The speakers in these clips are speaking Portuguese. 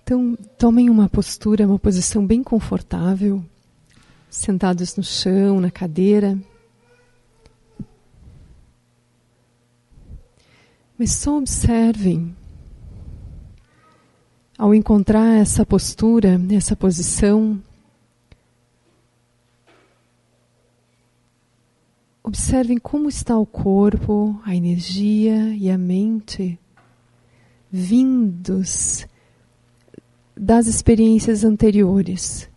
Então, tomem uma postura, uma posição bem confortável, sentados no chão, na cadeira. Mas só observem, ao encontrar essa postura, essa posição, observem como está o corpo, a energia e a mente vindos das experiências anteriores.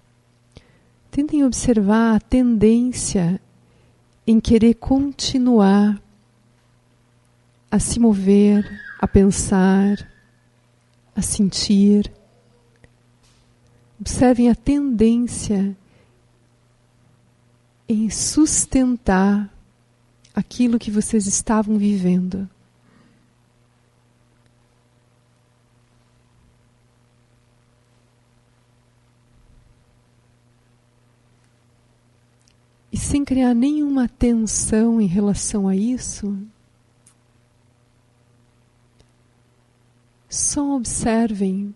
Tentem observar a tendência em querer continuar a se mover, a pensar, a sentir. Observem a tendência em sustentar aquilo que vocês estavam vivendo. E sem criar nenhuma tensão em relação a isso, só observem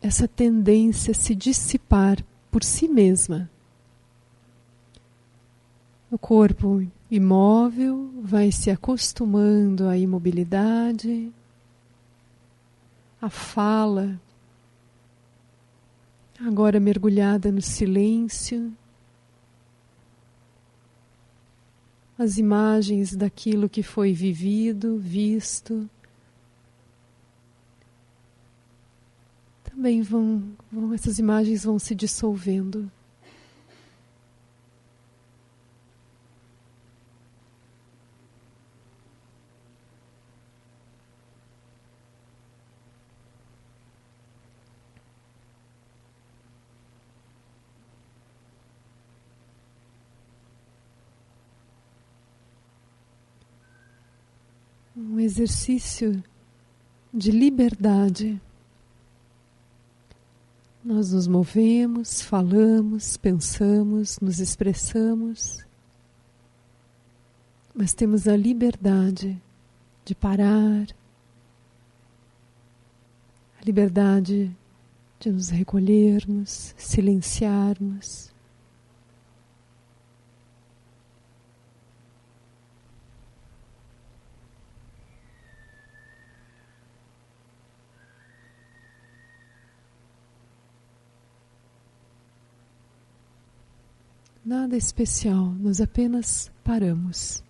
essa tendência a se dissipar por si mesma. O corpo imóvel vai se acostumando à imobilidade, a fala agora mergulhada no silêncio, as imagens daquilo que foi vivido, visto, também essas imagens vão se dissolvendo. Um exercício de liberdade. Nós nos movemos, falamos, pensamos, nos expressamos, mas temos a liberdade de parar, a liberdade de nos recolhermos, silenciarmos. Nada especial, nós apenas paramos.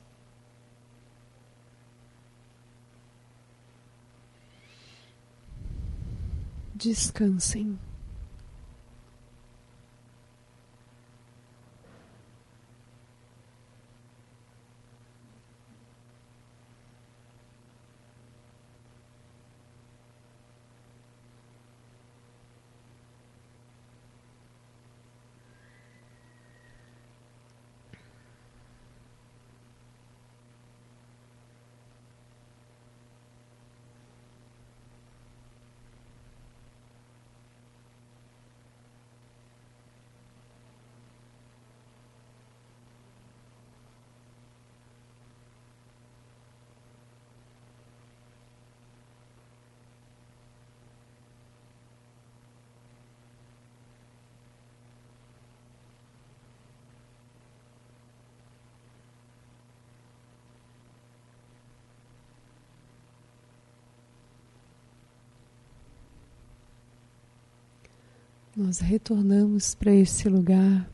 Descansem. Nós retornamos para esse lugar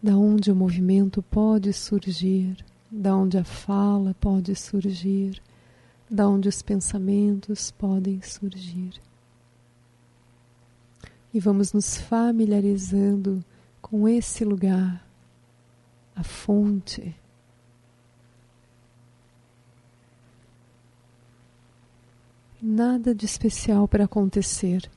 da onde o movimento pode surgir, da onde a fala pode surgir, da onde os pensamentos podem surgir. E vamos nos familiarizando com esse lugar, a fonte. Nada de especial para acontecer.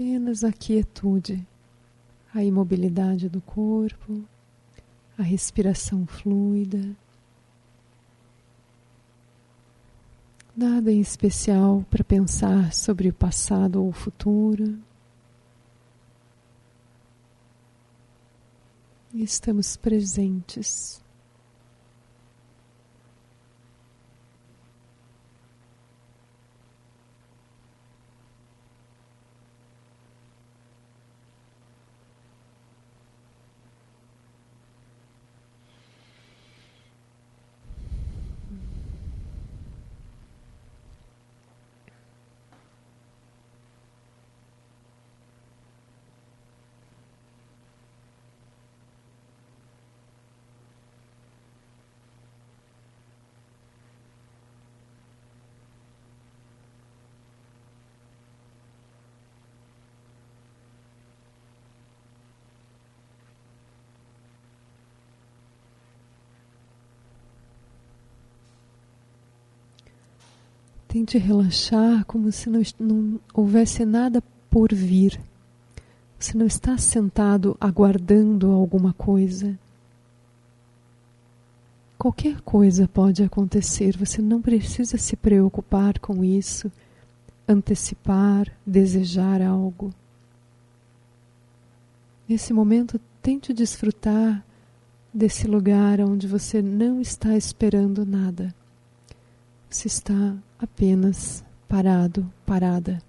Apenas a quietude, a imobilidade do corpo, a respiração fluida. Nada em especial para pensar sobre o passado ou o futuro. E estamos presentes. Tente relaxar como se não houvesse nada por vir. Você não está sentado aguardando alguma coisa. Qualquer coisa pode acontecer, você não precisa se preocupar com isso, antecipar, desejar algo. Nesse momento, tente desfrutar desse lugar onde você não está esperando nada. Você está apenas parado, parada.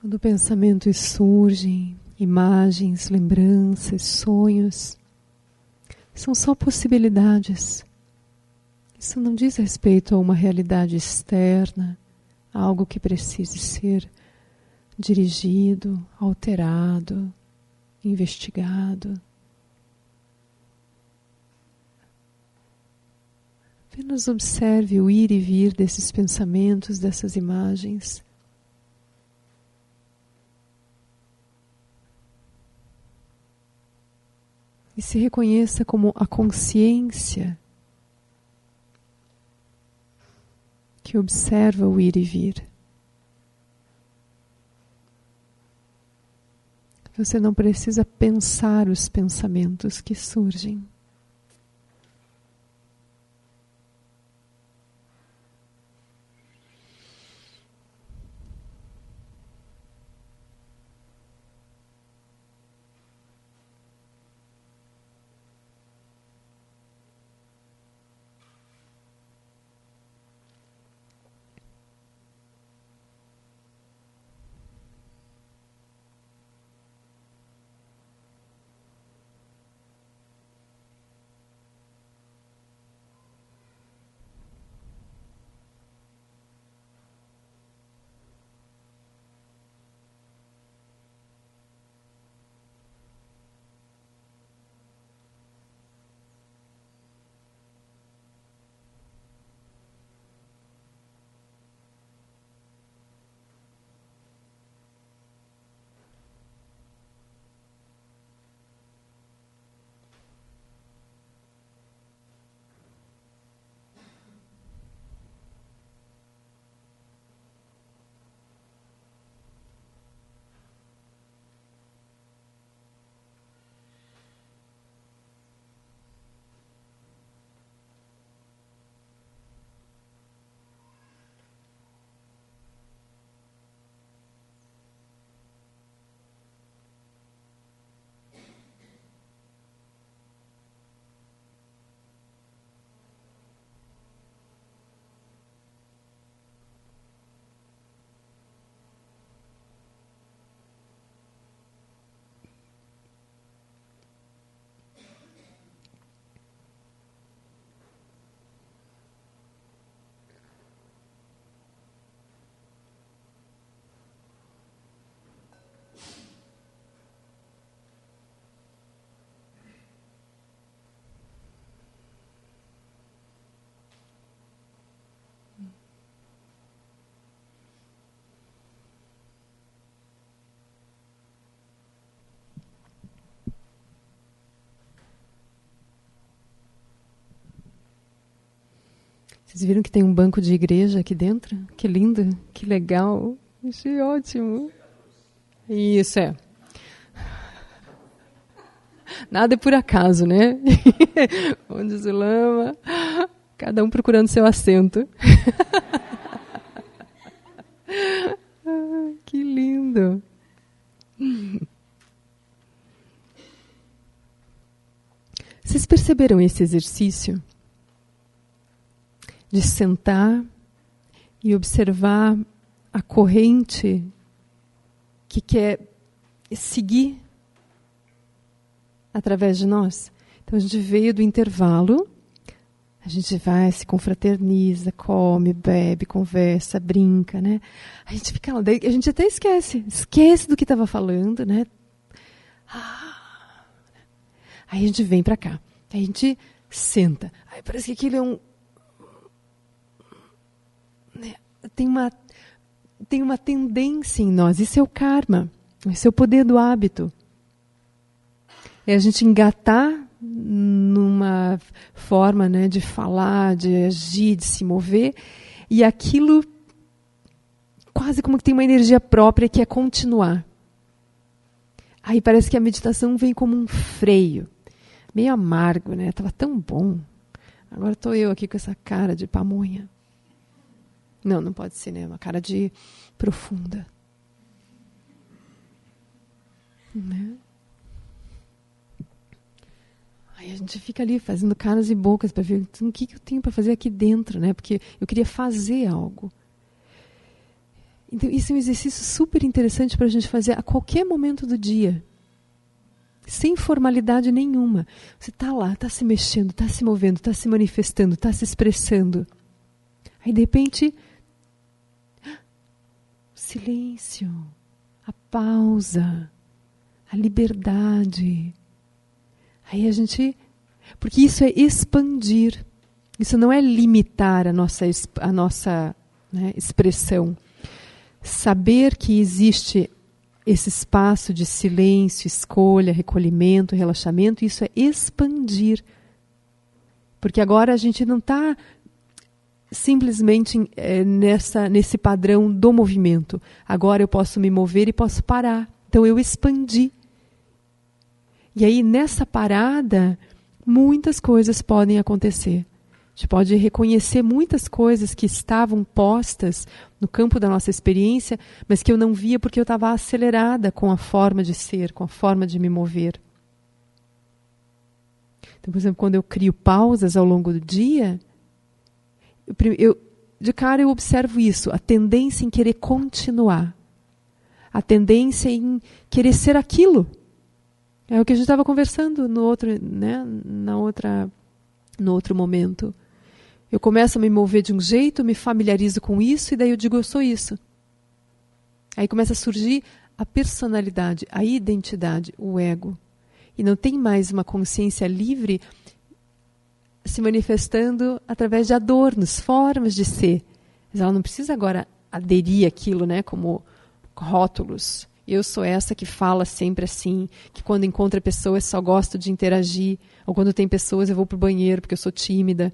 Quando pensamentos surgem, imagens, lembranças, sonhos, são só possibilidades. Isso não diz respeito a uma realidade externa, a algo que precise ser dirigido, alterado, investigado. Apenas observe o ir e vir desses pensamentos, dessas imagens. E se reconheça como a consciência que observa o ir e vir. Você não precisa pensar os pensamentos que surgem. Vocês viram que tem um banco de igreja aqui dentro? Que lindo, que legal. Achei ótimo. Isso é. Nada é por acaso, né? Como diz o Lama. Cada um procurando seu assento. Que lindo. Vocês perceberam esse exercício? De sentar e observar a corrente que quer seguir através de nós. Então a gente veio do intervalo, a gente vai, se confraterniza, come, bebe, conversa, brinca, né? A gente fica lá, daí a gente até esquece do que estava falando, né? Aí a gente vem para cá, aí a gente senta, aí parece que aquilo é um... Tem uma tendência em nós, isso é o karma, esse é o poder do hábito. É a gente engatar numa forma, né, de falar, de agir, de se mover, e aquilo quase como que tem uma energia própria que é continuar. Aí parece que a meditação vem como um freio, meio amargo, né? Estava tão bom. Agora estou eu aqui com essa cara de pamonha. Não pode ser, né? Uma cara de profunda. Né? Aí a gente fica ali fazendo caras e bocas para ver o que eu tenho para fazer aqui dentro, né? Porque eu queria fazer algo. Então, isso é um exercício super interessante para a gente fazer a qualquer momento do dia. Sem formalidade nenhuma. Você está lá, está se mexendo, está se movendo, está se manifestando, está se expressando. Aí, de repente, silêncio, a pausa, a liberdade. Aí a gente... Porque isso é expandir. Isso não é limitar a nossa né, expressão. Saber que existe esse espaço de silêncio, escolha, recolhimento, relaxamento, isso é expandir. Porque agora a gente não está simplesmente nesse padrão do movimento. Agora eu posso me mover e posso parar. Então eu expandi. E aí nessa parada, muitas coisas podem acontecer. A gente pode reconhecer muitas coisas que estavam postas no campo da nossa experiência, mas que eu não via porque eu estava acelerada com a forma de ser, com a forma de me mover. Então, por exemplo, quando eu crio pausas ao longo do dia, de cara eu observo isso, a tendência em querer continuar. A tendência em querer ser aquilo. É o que a gente estava conversando no outro momento. Eu começo a me mover de um jeito, me familiarizo com isso, e daí eu digo, eu sou isso. Aí começa a surgir a personalidade, a identidade, o ego. E não tem mais uma consciência livre se manifestando através de adornos, formas de ser. Mas ela não precisa agora aderir àquilo, né, como rótulos. Eu sou essa que fala sempre assim, que quando encontra pessoas só gosto de interagir, ou quando tem pessoas eu vou para o banheiro porque eu sou tímida.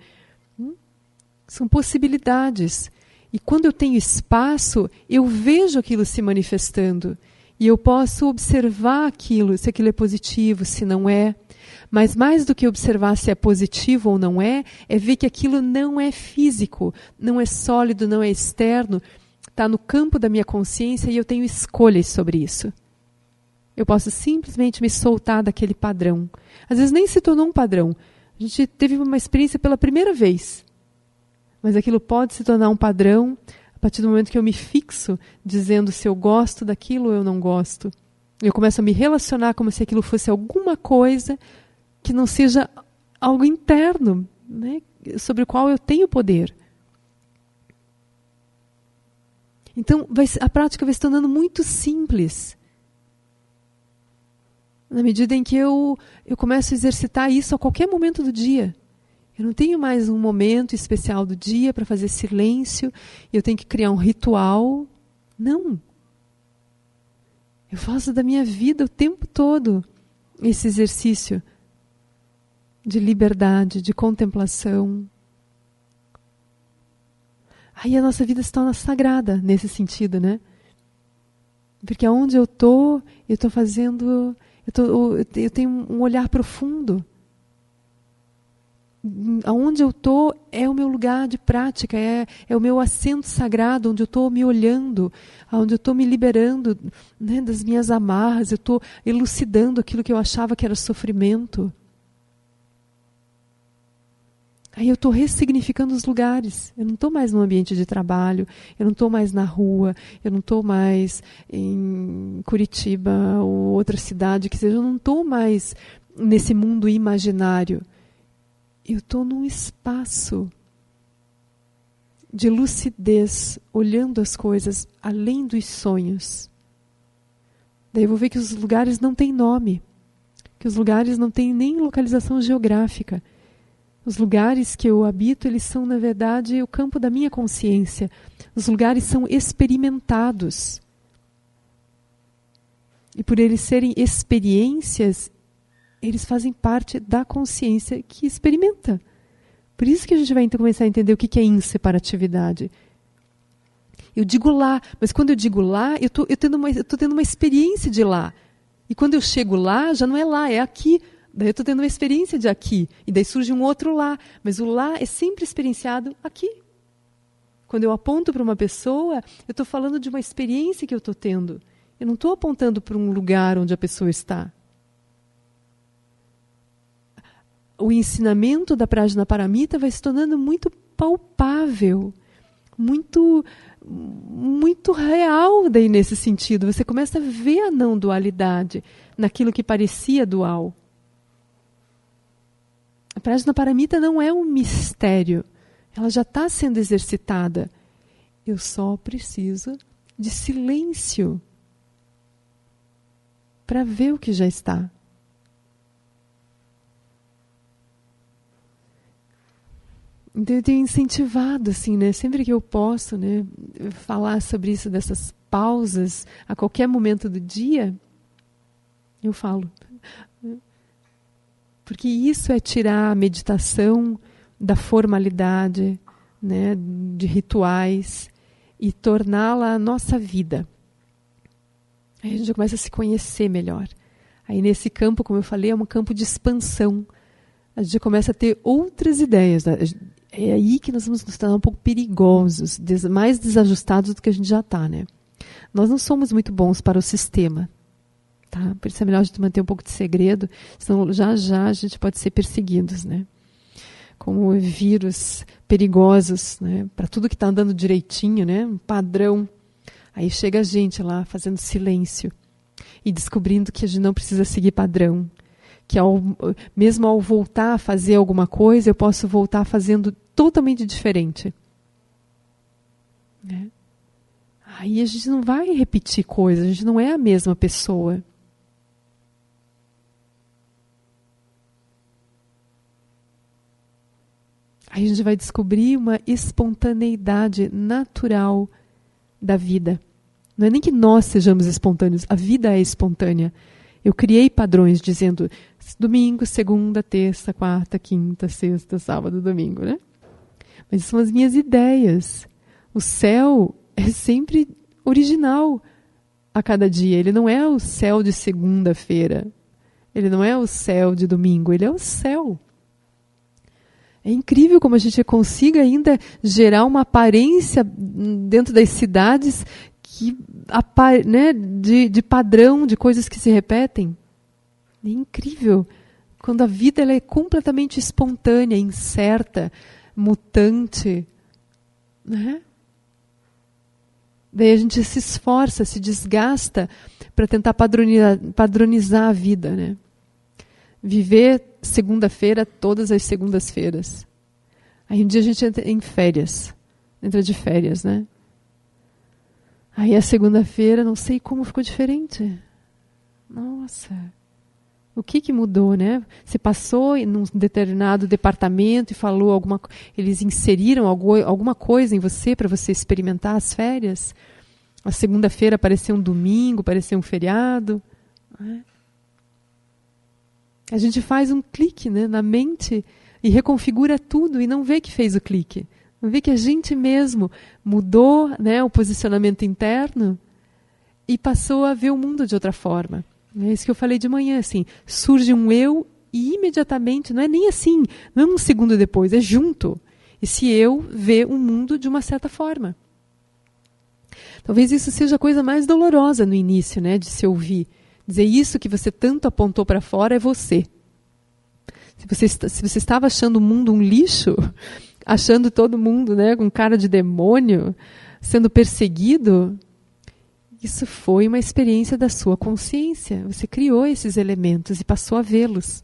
São possibilidades. E quando eu tenho espaço, eu vejo aquilo se manifestando. E eu posso observar aquilo, se aquilo é positivo, se não é. Mas mais do que observar se é positivo ou não é ver que aquilo não é físico, não é sólido, não é externo. Está no campo da minha consciência e eu tenho escolhas sobre isso. Eu posso simplesmente me soltar daquele padrão. Às vezes nem se tornou um padrão. A gente teve uma experiência pela primeira vez. Mas aquilo pode se tornar um padrão a partir do momento que eu me fixo dizendo se eu gosto daquilo ou eu não gosto. Eu começo a me relacionar como se aquilo fosse alguma coisa que não seja algo interno, né, sobre o qual eu tenho poder. Então, a prática vai se tornando muito simples. Na medida em que eu começo a exercitar isso a qualquer momento do dia. Eu não tenho mais um momento especial do dia para fazer silêncio, eu tenho que criar um ritual. Não. Eu faço da minha vida o tempo todo esse exercício de liberdade, de contemplação. Aí a nossa vida se torna sagrada nesse sentido, né? Porque aonde eu estou fazendo... Eu tenho um olhar profundo. Aonde eu estou é o meu lugar de prática, é o meu assento sagrado, onde eu estou me olhando, onde eu estou me liberando, né, das minhas amarras, eu estou elucidando aquilo que eu achava que era sofrimento. Aí eu estou ressignificando os lugares. Eu não estou mais no ambiente de trabalho, eu não estou mais na rua, eu não estou mais em Curitiba ou outra cidade que seja, eu não estou mais nesse mundo imaginário. Eu estou num espaço de lucidez, olhando as coisas além dos sonhos. Daí eu vou ver que os lugares não têm nome, que os lugares não têm nem localização geográfica. Os lugares que eu habito, eles são, na verdade, o campo da minha consciência. Os lugares são experimentados. E por eles serem experiências, eles fazem parte da consciência que experimenta. Por isso que a gente vai então começar a entender o que é inseparatividade. Eu digo lá, mas quando eu digo lá, eu estou tendo uma experiência de lá. E quando eu chego lá, já não é lá, é aqui. Daí eu estou tendo uma experiência de aqui. E daí surge um outro lá. Mas o lá é sempre experienciado aqui. Quando eu aponto para uma pessoa, eu estou falando de uma experiência que eu estou tendo. Eu não estou apontando para um lugar onde a pessoa está. O ensinamento da Prajnaparamita vai se tornando muito palpável, muito real daí nesse sentido. Você começa a ver a não dualidade naquilo que parecia dual. A Prajnaparamita não é um mistério. Ela já está sendo exercitada. Eu só preciso de silêncio para ver o que já está. Então eu tenho incentivado, assim, né, sempre que eu posso, né, falar sobre isso, dessas pausas, a qualquer momento do dia, eu falo. Porque isso é tirar a meditação da formalidade, né, de rituais, e torná-la a nossa vida. Aí a gente começa a se conhecer melhor. Aí nesse campo, como eu falei, é um campo de expansão. A gente começa a ter outras ideias. É aí que nós vamos nos tornar um pouco perigosos, mais desajustados do que a gente já está, né? Nós não somos muito bons para o sistema. Tá? Por isso é melhor a gente manter um pouco de segredo, senão já a gente pode ser perseguidos, né? Como vírus perigosos, né? Para tudo que está andando direitinho, né? Um padrão. Aí chega a gente lá fazendo silêncio e descobrindo que a gente não precisa seguir padrão. Que mesmo ao voltar a fazer alguma coisa, eu posso voltar fazendo totalmente diferente. Né? Aí a gente não vai repetir coisas, a gente não é a mesma pessoa. Aí a gente vai descobrir uma espontaneidade natural da vida. Não é nem que nós sejamos espontâneos, a vida é espontânea. Eu criei padrões dizendo domingo, segunda, terça, quarta, quinta, sexta, sábado, domingo, né? Mas são as minhas ideias. O céu é sempre original a cada dia. Ele não é o céu de segunda-feira. Ele não é o céu de domingo. Ele é o céu. É incrível como a gente consiga ainda gerar uma aparência dentro das cidades que, né, de padrão, de coisas que se repetem. É incrível. Quando a vida ela é completamente espontânea, incerta, mutante. Né? Daí a gente se esforça, se desgasta para tentar padronizar a vida. Né? Viver segunda-feira todas as segundas-feiras. Aí um dia a gente entra em férias. Entra de férias, né? Aí a segunda-feira, não sei como ficou diferente. Nossa, o que mudou, né? Você passou em um determinado departamento e falou alguma coisa. Eles inseriram alguma coisa em você para você experimentar as férias. A segunda-feira parecia um domingo, parecia um feriado. Né? A gente faz um clique, né, na mente e reconfigura tudo e não vê que fez o clique. Não vê que a gente mesmo mudou, né, o posicionamento interno e passou a ver o mundo de outra forma. É isso que eu falei de manhã, assim, surge um eu e imediatamente, não é nem assim, não é um segundo depois, é junto. Esse eu vê o mundo de uma certa forma. Talvez isso seja a coisa mais dolorosa no início, né, de se ouvir. Dizer isso que você tanto apontou para fora é você. Se você estava achando o mundo um lixo, achando todo mundo, né, com cara de demônio, sendo perseguido, isso foi uma experiência da sua consciência. Você criou esses elementos e passou a vê-los.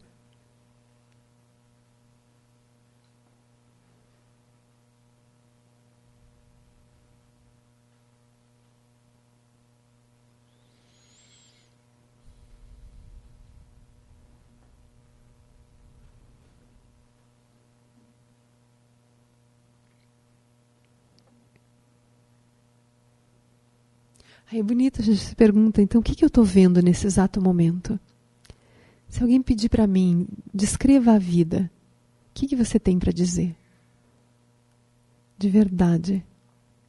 Aí é bonito, a gente se pergunta, então o que eu estou vendo nesse exato momento? Se alguém pedir para mim, descreva a vida, o que você tem para dizer? De verdade.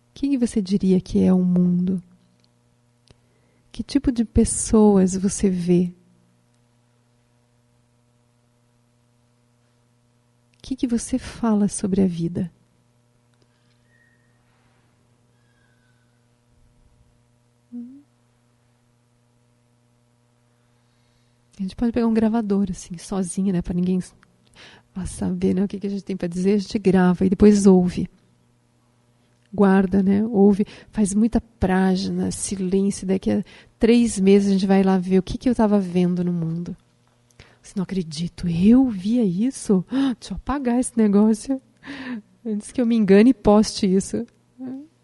O que você diria que é o mundo? Que tipo de pessoas você vê? O que você fala sobre a vida? A gente pode pegar um gravador, assim, sozinho, né? Para ninguém saber, né, o que a gente tem para dizer. A gente grava e depois ouve. Guarda, né? Ouve. Faz muita prágina, silêncio. Daqui a 3 meses a gente vai lá ver o que eu estava vendo no mundo. Você não acredito. Eu via isso? Deixa eu apagar esse negócio. Antes que eu me engane e poste isso.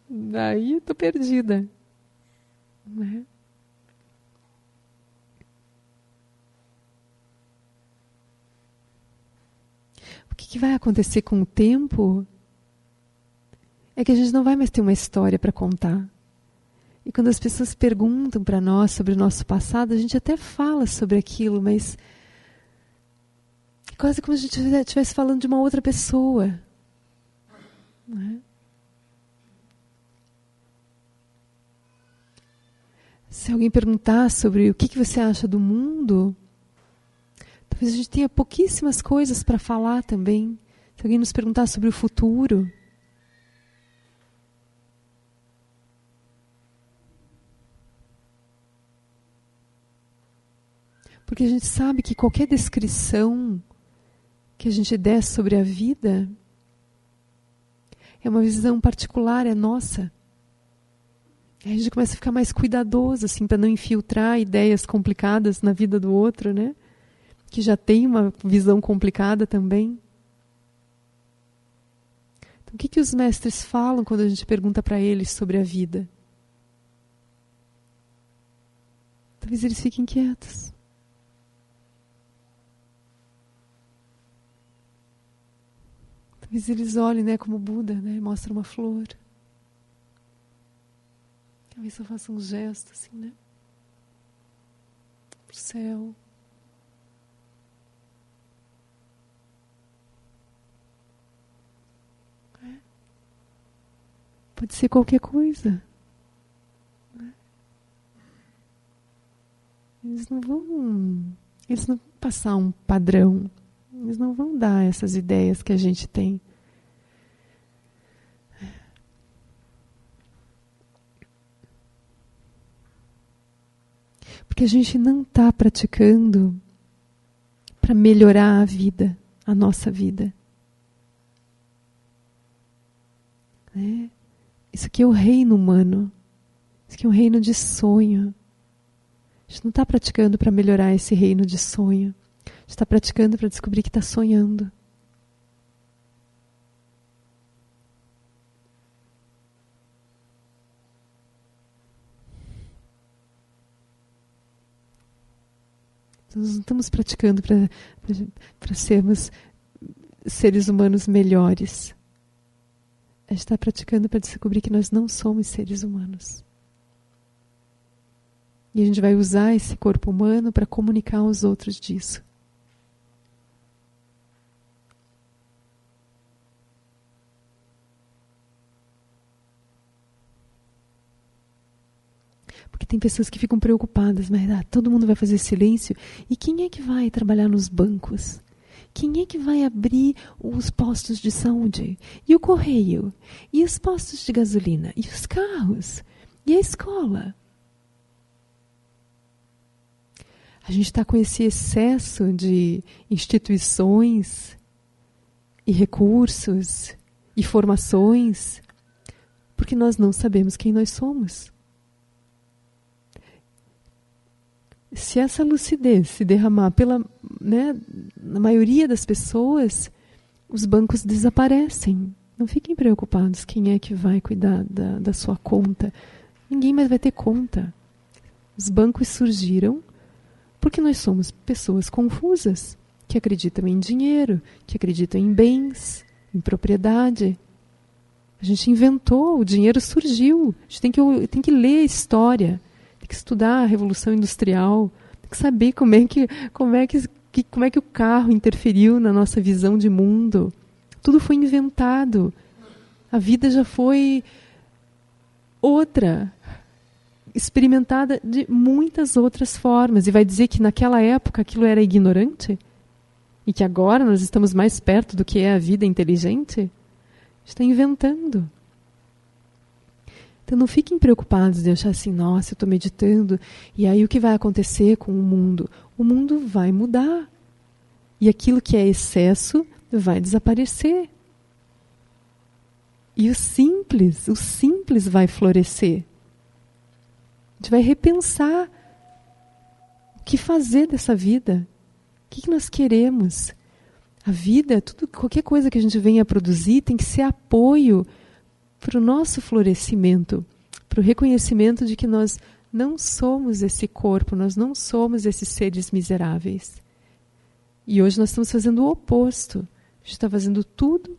Daí eu tô perdida. Né? O que vai acontecer com o tempo é que a gente não vai mais ter uma história para contar. E quando as pessoas perguntam para nós sobre o nosso passado, a gente até fala sobre aquilo, mas é quase como se a gente estivesse falando de uma outra pessoa. Não é? Se alguém perguntar sobre o que você acha do mundo, talvez a gente tenha pouquíssimas coisas para falar também. Se alguém nos perguntar sobre o futuro, porque a gente sabe que qualquer descrição que a gente der sobre a vida é uma visão particular, é nossa. Aí a gente começa a ficar mais cuidadoso, assim, para não infiltrar ideias complicadas na vida do outro, né? Que já tem uma visão complicada também. Então, o que os mestres falam quando a gente pergunta para eles sobre a vida? Talvez eles fiquem quietos. Talvez eles olhem, né, como Buda, né, mostra uma flor. Talvez eu faça um gesto assim, né? Pro céu. Pode ser qualquer coisa. Eles não vão passar um padrão. Eles não vão dar essas ideias que a gente tem. Porque a gente não está praticando para melhorar a vida, a nossa vida. Né? Isso aqui é o reino humano. Isso aqui é um reino de sonho. A gente não está praticando para melhorar esse reino de sonho. A gente está praticando para descobrir que está sonhando. Nós não estamos praticando para sermos seres humanos melhores. A gente está praticando para descobrir que nós não somos seres humanos. E a gente vai usar esse corpo humano para comunicar aos outros disso. Porque tem pessoas que ficam preocupadas, mas todo mundo vai fazer silêncio. E quem é que vai trabalhar nos bancos? Quem é que vai abrir os postos de saúde? E o correio? E os postos de gasolina? E os carros? E a escola? A gente está com esse excesso de instituições e recursos e formações porque nós não sabemos quem nós somos. Se essa lucidez se derramar na maioria das pessoas, os bancos desaparecem. Não fiquem preocupados quem é que vai cuidar da sua conta. Ninguém mais vai ter conta. Os bancos surgiram porque nós somos pessoas confusas, que acreditam em dinheiro, que acreditam em bens, em propriedade. A gente inventou, o dinheiro surgiu. A gente tem que ler a história. Tem que estudar a Revolução Industrial, tem que saber como é que o carro interferiu na nossa visão de mundo. Tudo foi inventado. A vida já foi outra, experimentada de muitas outras formas. E vai dizer que naquela época aquilo era ignorante? E que agora nós estamos mais perto do que é a vida inteligente? A gente está inventando. Então não fiquem preocupados de achar assim, nossa, eu estou meditando, e aí o que vai acontecer com o mundo? O mundo vai mudar. E aquilo que é excesso vai desaparecer. E o simples vai florescer. A gente vai repensar o que fazer dessa vida. O que nós queremos? A vida, qualquer coisa que a gente venha a produzir tem que ser apoio para o nosso florescimento, para o reconhecimento de que nós não somos esse corpo, nós não somos esses seres miseráveis. E hoje nós estamos fazendo o oposto. A gente está fazendo tudo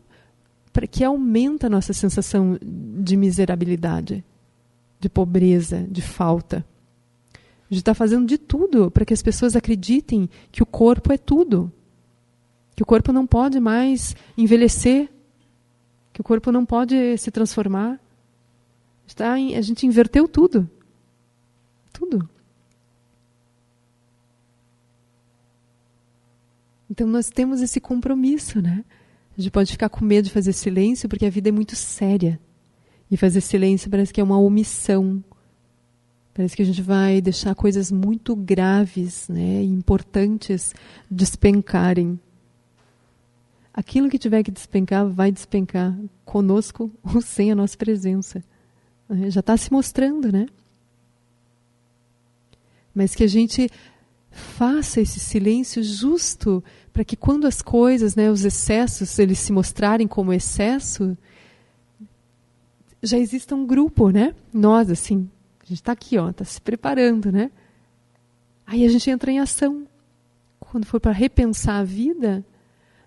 para que aumenta a nossa sensação de miserabilidade, de pobreza, de falta. A gente está fazendo de tudo para que as pessoas acreditem que o corpo é tudo, que o corpo não pode mais envelhecer, que o corpo não pode se transformar. A gente inverteu tudo. Tudo. Então nós temos esse compromisso, né? A gente pode ficar com medo de fazer silêncio porque a vida é muito séria. E fazer silêncio parece que é uma omissão. Parece que a gente vai deixar coisas muito graves, né, e importantes despencarem. Aquilo que tiver que despencar, vai despencar conosco ou sem a nossa presença. Já está se mostrando, né? Mas que a gente faça esse silêncio justo para que quando as coisas, né, os excessos, eles se mostrarem como excesso, já exista um grupo, né? Nós, assim, a gente está aqui, está se preparando, né? Aí a gente entra em ação. Quando for para repensar a vida,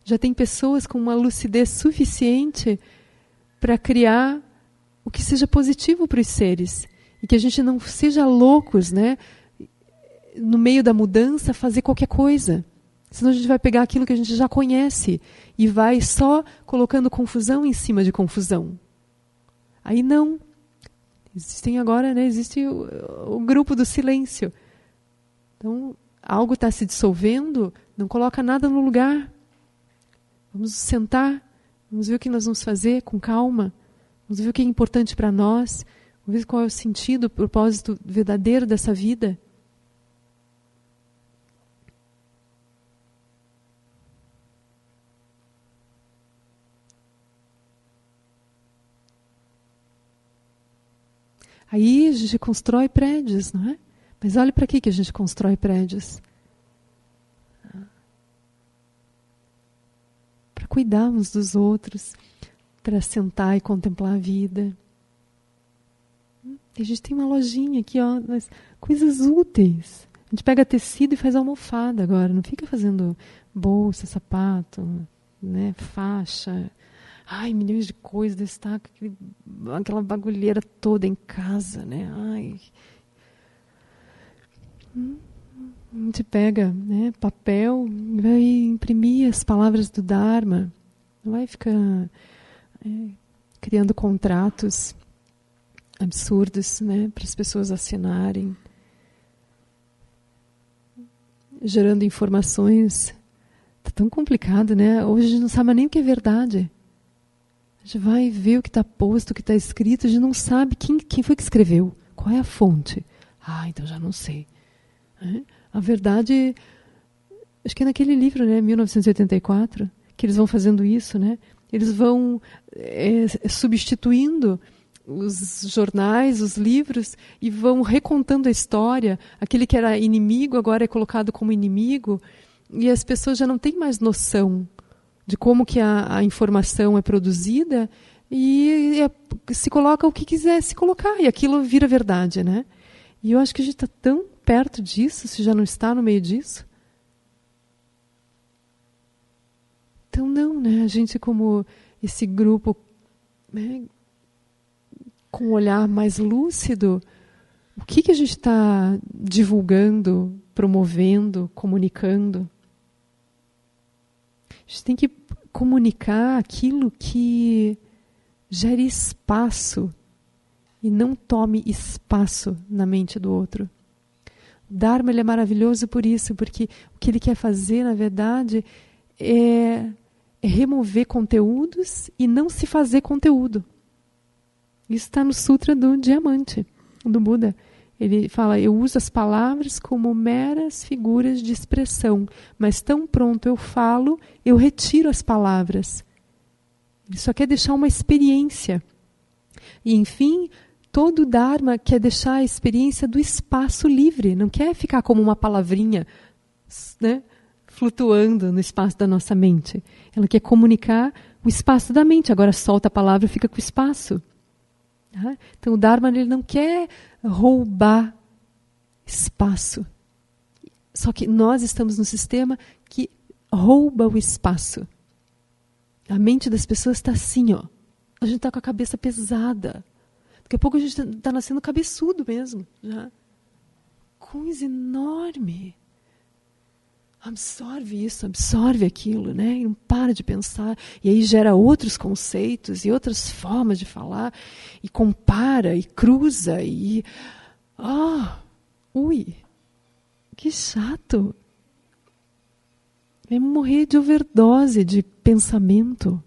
já tem pessoas com uma lucidez suficiente para criar o que seja positivo para os seres. E que a gente não seja loucos, né? No meio da mudança, fazer qualquer coisa. Senão a gente vai pegar aquilo que a gente já conhece e vai só colocando confusão em cima de confusão. Aí não. Existem agora, né? Existe o grupo do silêncio. Então, algo está se dissolvendo, não coloca nada no lugar. Vamos sentar, vamos ver o que nós vamos fazer com calma, vamos ver o que é importante para nós, vamos ver qual é o sentido, o propósito verdadeiro dessa vida. Aí a gente constrói prédios, não é? Mas olha para que a gente constrói prédios. Para cuidar uns dos outros, para sentar e contemplar a vida. A gente tem uma lojinha aqui, coisas úteis. A gente pega tecido e faz almofada agora, não fica fazendo bolsa, sapato, né, faixa. Ai, milhões de coisas, destaca aquela bagulheira toda em casa, né? Ai. A gente pega, né, papel e vai imprimir as palavras do Dharma. Não vai ficar criando contratos absurdos, né, para as pessoas assinarem, gerando informações. Está tão complicado, né? Hoje a gente não sabe nem o que é verdade. A gente vai ver o que está posto, o que está escrito, a gente não sabe quem foi que escreveu, qual é a fonte. Então já não sei. A verdade, acho que é naquele livro, né, 1984, que eles vão fazendo isso, né? Eles vão substituindo os jornais, os livros, e vão recontando a história. Aquele que era inimigo agora é colocado como inimigo, e as pessoas já não têm mais noção de como que a informação é produzida, e se coloca o que quiser se colocar, e aquilo vira verdade, né? E eu acho que a gente está tão perto disso, se já não está no meio disso. Então não, né? A gente, como esse grupo, né, com um olhar mais lúcido, o que a gente está divulgando, promovendo, comunicando? A gente tem que comunicar aquilo que gere espaço e não tome espaço na mente do outro. O Dharma, ele é maravilhoso por isso, porque o que ele quer fazer, na verdade, é remover conteúdos e não se fazer conteúdo. Isso está no Sutra do Diamante, do Buda. Ele fala, eu uso as palavras como meras figuras de expressão, mas tão pronto eu falo, eu retiro as palavras. Ele só quer deixar uma experiência. E, enfim, todo o Dharma quer deixar a experiência do espaço livre, não quer ficar como uma palavrinha, né, flutuando no espaço da nossa mente. Ela quer comunicar o espaço da mente. Agora solta a palavra e fica com o espaço. Então o Dharma, ele não quer roubar espaço. Só que nós estamos num sistema que rouba o espaço. A mente das pessoas está assim, ó. A gente está com a cabeça pesada. Daqui a pouco a gente está nascendo cabeçudo mesmo. Já. Coisa enorme. Absorve isso, absorve aquilo, né? E não para de pensar. E aí gera outros conceitos e outras formas de falar. E compara, e cruza, e... ui, que chato. É morrer de overdose de pensamento.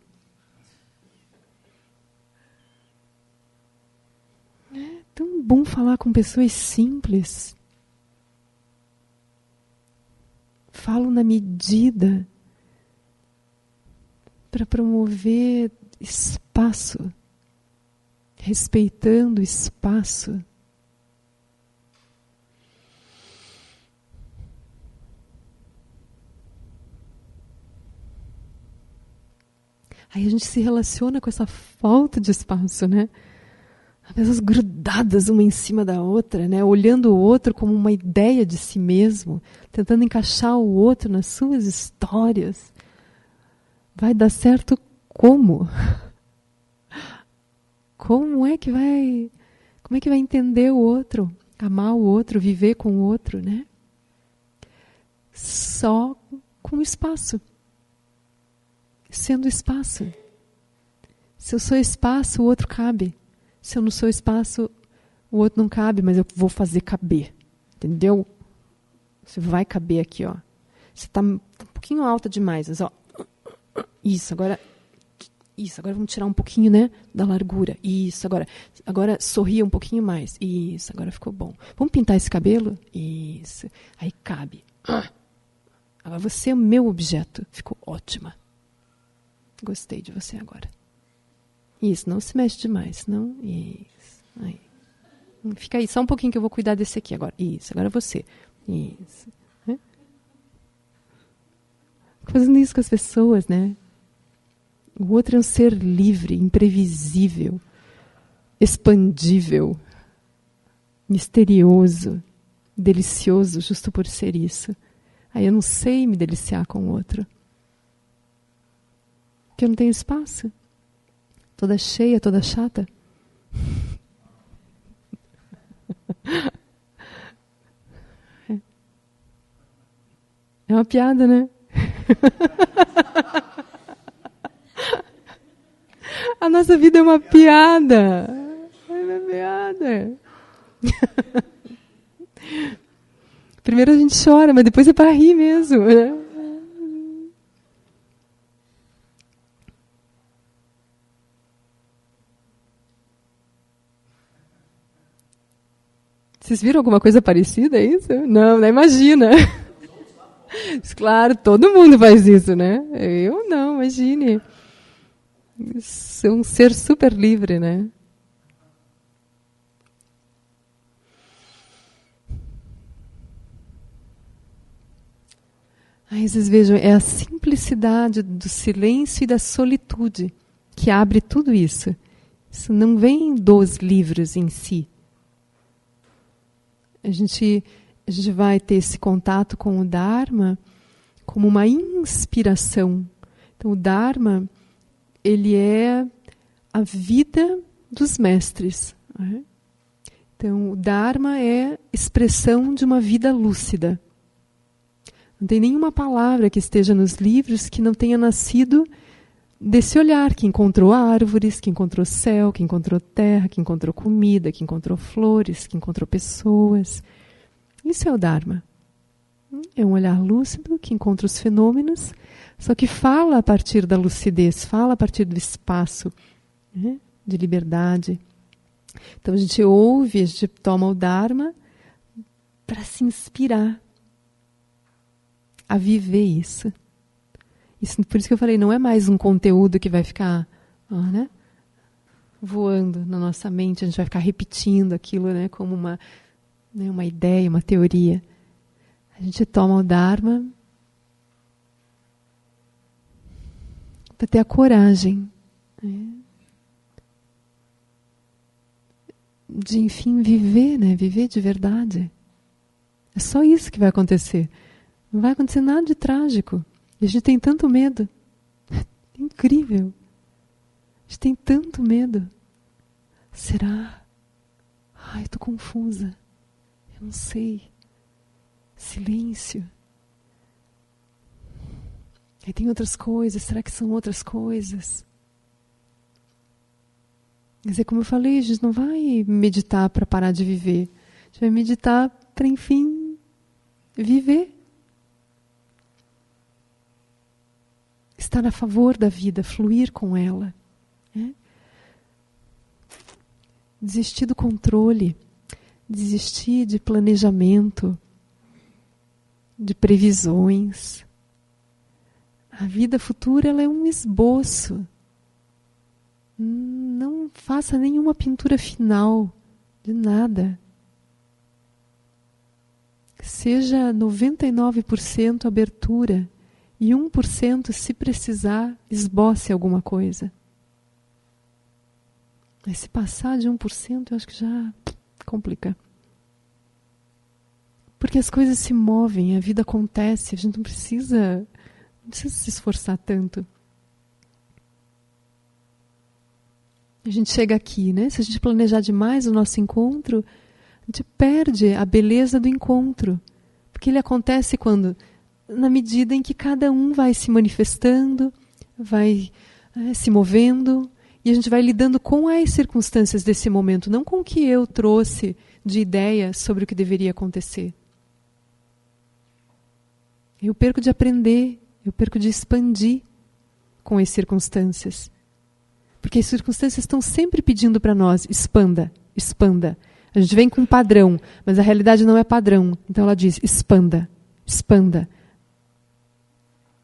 É tão bom falar com pessoas simples. Falo na medida para promover espaço, respeitando o espaço. Aí a gente se relaciona com essa falta de espaço, né? As pessoas grudadas uma em cima da outra, né? Olhando o outro como uma ideia de si mesmo, tentando encaixar o outro nas suas histórias. Vai dar certo como? Como é que vai entender o outro, amar o outro, viver com o outro, né? Só com o espaço. Sendo espaço. Se eu sou espaço, o outro cabe. Se eu não sou espaço, o outro não cabe, mas eu vou fazer caber. Entendeu? Você vai caber aqui, ó. Você está um pouquinho alta demais, mas, ó. Isso, agora vamos tirar um pouquinho, né, da largura. Isso, agora sorria um pouquinho mais. Isso, agora ficou bom. Vamos pintar esse cabelo? Isso. Aí cabe. Agora você é o meu objeto. Ficou ótima. Gostei de você agora. Isso, não se mexe demais, não. Isso. Aí. Fica aí, só um pouquinho que eu vou cuidar desse aqui agora. Isso, agora você. Isso. Fazendo isso com as pessoas, né? O outro é um ser livre, imprevisível, expandível, misterioso, delicioso, justo por ser isso. Aí eu não sei me deliciar com o outro. Porque eu não tenho espaço. Toda cheia, toda chata. É uma piada, né? A nossa vida é uma piada. É uma piada. Primeiro a gente chora, mas depois é para rir mesmo, né? Vocês viram alguma coisa parecida a isso? Não, não imagina. Claro, todo mundo faz isso, né? Eu não, imagine. Sou um ser super livre, né? Aí vocês vejam, é a simplicidade do silêncio e da solitude que abre tudo isso. Isso não vem dos livros em si. A gente vai ter esse contato com o Dharma como uma inspiração. Então, o Dharma, ele é a vida dos mestres. Né? Então, o Dharma é expressão de uma vida lúcida. Não tem nenhuma palavra que esteja nos livros que não tenha nascido desse olhar, que encontrou árvores, que encontrou céu, que encontrou terra, que encontrou comida, que encontrou flores, que encontrou pessoas. Isso é o Dharma. É um olhar lúcido que encontra os fenômenos, só que fala a partir da lucidez, fala a partir do espaço, né, de liberdade. Então a gente ouve, a gente toma o Dharma para se inspirar a viver isso. Por isso que eu falei, não é mais um conteúdo que vai ficar né, voando na nossa mente, a gente vai ficar repetindo aquilo, né, como uma ideia, uma teoria. A gente toma o Dharma para ter a coragem, né, de, enfim, viver, né, viver de verdade. É só isso que vai acontecer. Não vai acontecer nada de trágico. E a gente tem tanto medo. É incrível. A gente tem tanto medo. Será? Ai, estou confusa. Eu não sei. Silêncio. Aí tem outras coisas. Será que são outras coisas? Quer dizer, como eu falei, a gente não vai meditar para parar de viver. A gente vai meditar para, enfim, viver. Estar a favor da vida, fluir com ela. Né? Desistir do controle, desistir de planejamento, de previsões. A vida futura, ela é um esboço. Não faça nenhuma pintura final de nada. Seja 99% abertura. E 1%, se precisar, esboce alguma coisa. Mas se passar de 1%, eu acho que já complica. Porque as coisas se movem, a vida acontece, a gente não precisa se esforçar tanto. A gente chega aqui, né? Se a gente planejar demais o nosso encontro, a gente perde a beleza do encontro. Porque ele acontece quando... na medida em que cada um vai se manifestando, vai se movendo, e a gente vai lidando com as circunstâncias desse momento, não com o que eu trouxe de ideia sobre o que deveria acontecer. Eu perco de aprender, eu perco de expandir com as circunstâncias. Porque as circunstâncias estão sempre pedindo para nós, expanda, expanda. A gente vem com um padrão, mas a realidade não é padrão. Então ela diz, expanda, expanda.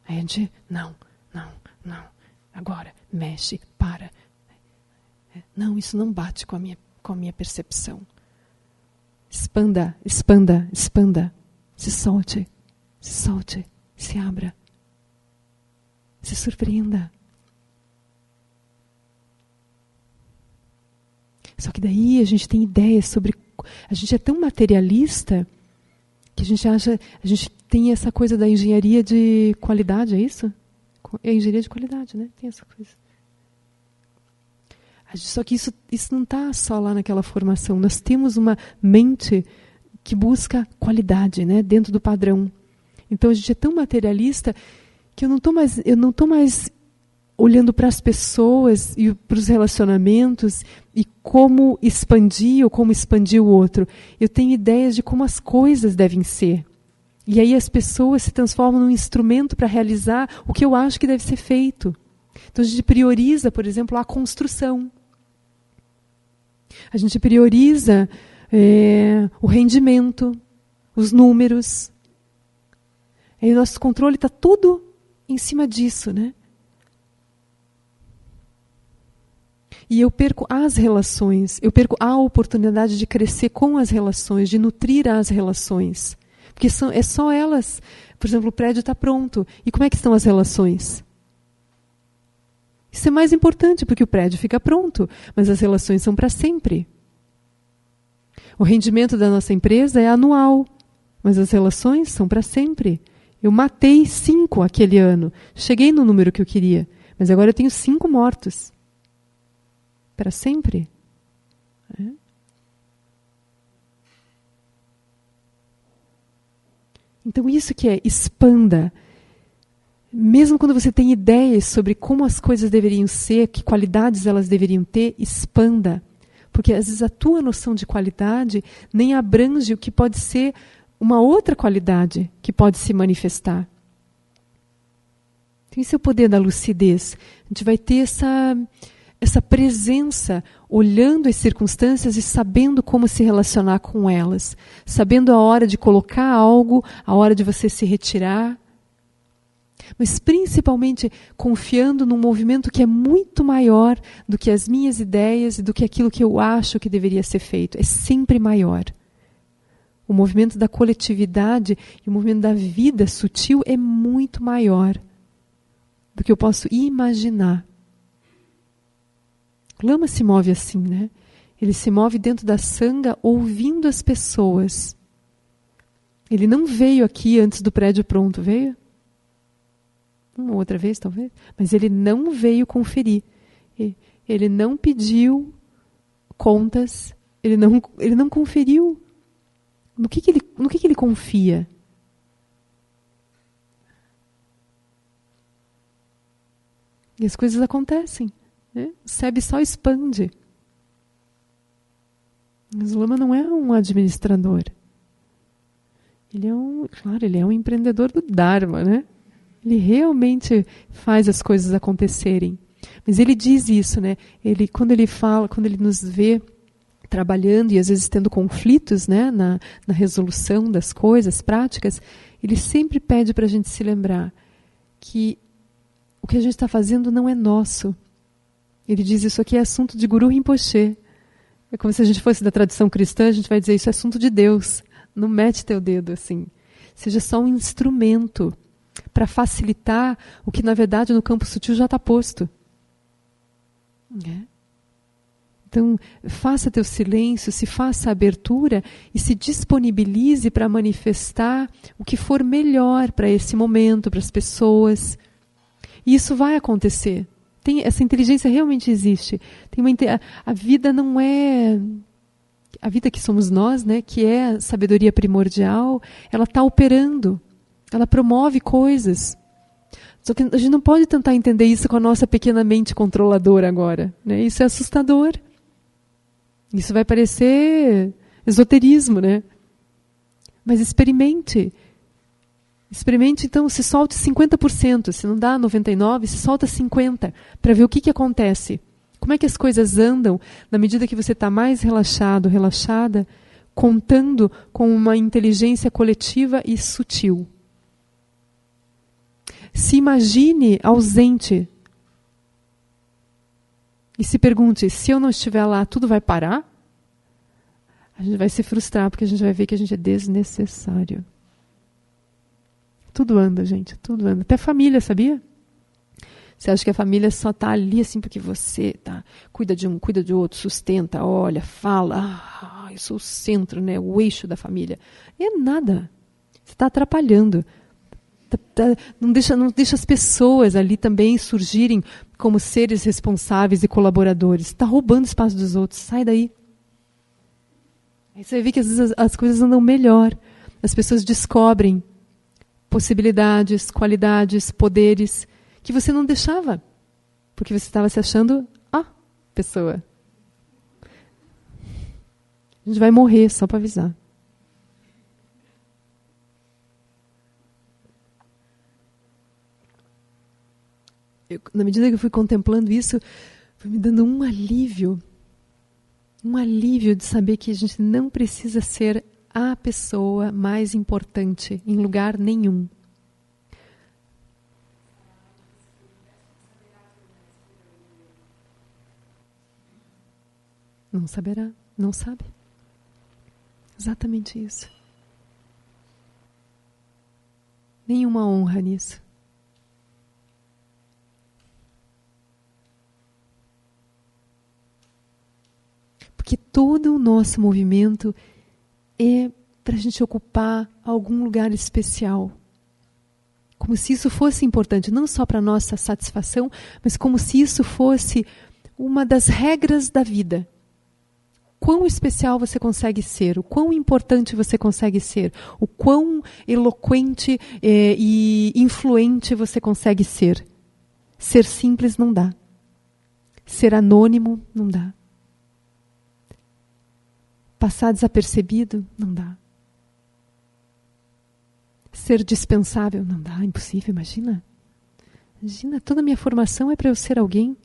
Aí a gente, não, agora, mexe, para. Não, isso não bate com a minha percepção. Expanda, expanda, expanda. Se solte, se abra. Se surpreenda. Só que daí a gente tem ideias sobre... A gente é tão materialista que a gente tem essa coisa da engenharia de qualidade, é isso? É engenharia de qualidade, né? Tem essa coisa. Só que isso não está só lá naquela formação. Nós temos uma mente que busca qualidade, né? Dentro do padrão. Então a gente é tão materialista que eu não estou mais olhando para as pessoas e para os relacionamentos e como expandir ou como expandir o outro. Eu tenho ideias de como as coisas devem ser. E aí as pessoas se transformam num instrumento para realizar o que eu acho que deve ser feito. Então a gente prioriza, por exemplo, a construção. A gente prioriza o rendimento, os números. Aí o nosso controle está tudo em cima disso, né? E eu perco as relações, eu perco a oportunidade de crescer com as relações, de nutrir as relações. Porque é só elas. Por exemplo, o prédio está pronto. E como é que estão as relações? Isso é mais importante, porque o prédio fica pronto, mas as relações são para sempre. O rendimento da nossa empresa é anual, mas as relações são para sempre. Eu matei 5 aquele ano, cheguei no número que eu queria, mas agora eu tenho 5 mortos. Para sempre. Então isso que é, expanda. Mesmo quando você tem ideias sobre como as coisas deveriam ser, que qualidades elas deveriam ter, expanda. Porque às vezes a tua noção de qualidade nem abrange o que pode ser uma outra qualidade que pode se manifestar. Então esse é o poder da lucidez. A gente vai ter essa presença, olhando as circunstâncias e sabendo como se relacionar com elas. Sabendo a hora de colocar algo, a hora de você se retirar. Mas principalmente confiando num movimento que é muito maior do que as minhas ideias e do que aquilo que eu acho que deveria ser feito. É sempre maior. O movimento da coletividade e o movimento da vida sutil é muito maior do que eu posso imaginar. Lama se move assim, né? Ele se move dentro da sanga ouvindo as pessoas. Ele não veio aqui antes do prédio pronto, veio? Uma outra vez, talvez. Mas ele não veio conferir. Ele não pediu contas. Ele não conferiu. No que ele confia? E as coisas acontecem. Né? O SEB só expande. Mas o Lama não é um administrador. Ele é um empreendedor do Dharma, né? Ele realmente faz as coisas acontecerem. Mas ele diz isso, né? Quando ele nos vê trabalhando e às vezes tendo conflitos, né, na resolução das coisas práticas, ele sempre pede para a gente se lembrar que o que a gente está fazendo não é nosso. Ele diz, isso aqui é assunto de Guru Rinpoche. É como se a gente fosse da tradição cristã, a gente vai dizer, isso é assunto de Deus. Não mete teu dedo assim. Seja só um instrumento para facilitar o que, na verdade, no campo sutil já está posto. Então, faça teu silêncio, se faça a abertura e se disponibilize para manifestar o que for melhor para esse momento, para as pessoas. E isso vai acontecer. Essa inteligência realmente existe. A vida não é... A vida que somos nós, né, que é a sabedoria primordial, ela está operando. Ela promove coisas. Só que a gente não pode tentar entender isso com a nossa pequena mente controladora agora. Né? Isso é assustador. Isso vai parecer esoterismo, né? Mas experimente. Experimente, então, se solte 50%. Se não dá 99%, se solta 50%. Para ver o que acontece. Como é que as coisas andam na medida que você está mais relaxado, relaxada, contando com uma inteligência coletiva e sutil. Se imagine ausente e se pergunte, se eu não estiver lá, tudo vai parar? A gente vai se frustrar porque a gente vai ver que a gente é desnecessário. Tudo anda, gente, tudo anda. Até família, sabia? Você acha que a família só está ali assim porque você cuida de um, cuida de outro, sustenta, olha, fala, eu sou o centro, né, o eixo da família. É nada. Você está atrapalhando. Não deixa as pessoas ali também surgirem como seres responsáveis e colaboradores. Está roubando espaço dos outros. Sai daí. Aí você vai ver que às vezes as coisas andam melhor. As pessoas descobrem possibilidades, qualidades, poderes que você não deixava. Porque você estava se achando a pessoa. A gente vai morrer, só para avisar. Na medida que eu fui contemplando isso, foi me dando um alívio de saber que a gente não precisa ser a pessoa mais importante em lugar nenhum. Não saberá, não sabe. Exatamente isso. Nenhuma honra nisso. Porque todo o nosso movimento é para a gente ocupar algum lugar especial. Como se isso fosse importante, não só para a nossa satisfação, mas como se isso fosse uma das regras da vida. Quão especial você consegue ser, o quão importante você consegue ser, o quão eloquente e influente você consegue ser. Ser simples não dá. Ser anônimo não dá. Passar desapercebido não dá. Ser dispensável não dá, impossível, imagina. Imagina, toda a minha formação é para eu ser alguém.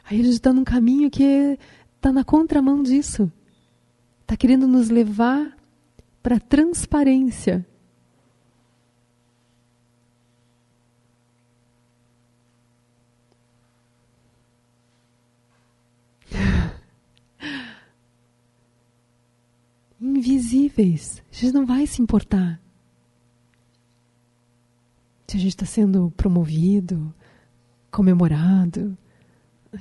Aí a gente está num caminho que está na contramão disso. Está querendo nos levar para a transparência. Invisíveis. A gente não vai se importar. Se a gente está sendo promovido, comemorado. A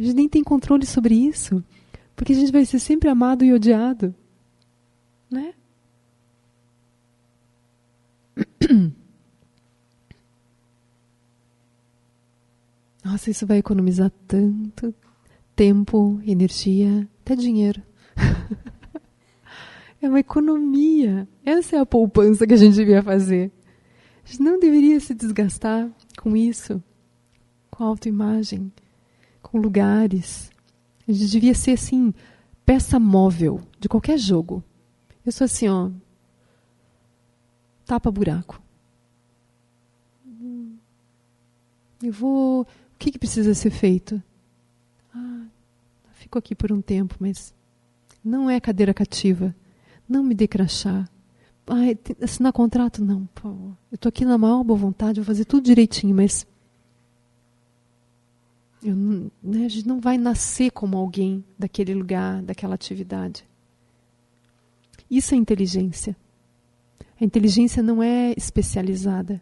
gente nem tem controle sobre isso. Porque a gente vai ser sempre amado e odiado. Né? Nossa, isso vai economizar tanto tempo, energia, até dinheiro. É uma economia. Essa é a poupança que a gente devia fazer. A gente não deveria se desgastar com isso, com autoimagem, com lugares. A gente devia ser assim, peça móvel de qualquer jogo. Eu sou assim, ó, tapa buraco. Eu vou... O que precisa ser feito? Fico aqui por um tempo, mas não é cadeira cativa. Não me dê crachá. Assinar contrato? Não, por favor. Eu estou aqui na maior boa vontade, vou fazer tudo direitinho, mas a gente não vai nascer como alguém daquele lugar, daquela atividade. Isso é inteligência. A inteligência não é especializada.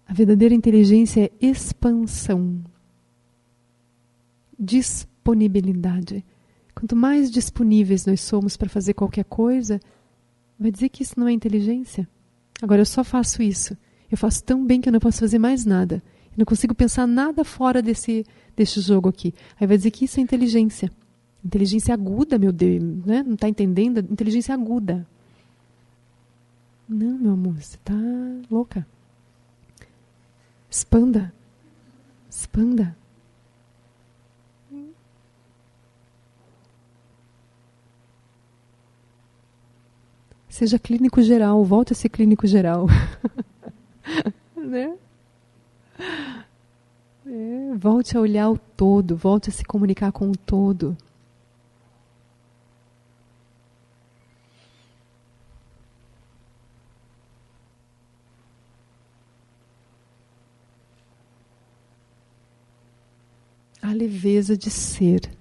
A verdadeira inteligência é expansão. Disponibilidade. Quanto mais disponíveis nós somos para fazer qualquer coisa, vai dizer que isso não é inteligência? Agora, eu só faço isso. Eu faço tão bem que eu não posso fazer mais nada. Eu não consigo pensar nada fora desse jogo aqui. Aí vai dizer que isso é inteligência. Inteligência aguda, meu Deus. Né? Não está entendendo? Inteligência aguda. Não, meu amor, você está louca. Expanda. Expanda. Seja clínico geral, volte a ser clínico geral. Né? Volte a olhar o todo, volte a se comunicar com o todo. A leveza de ser.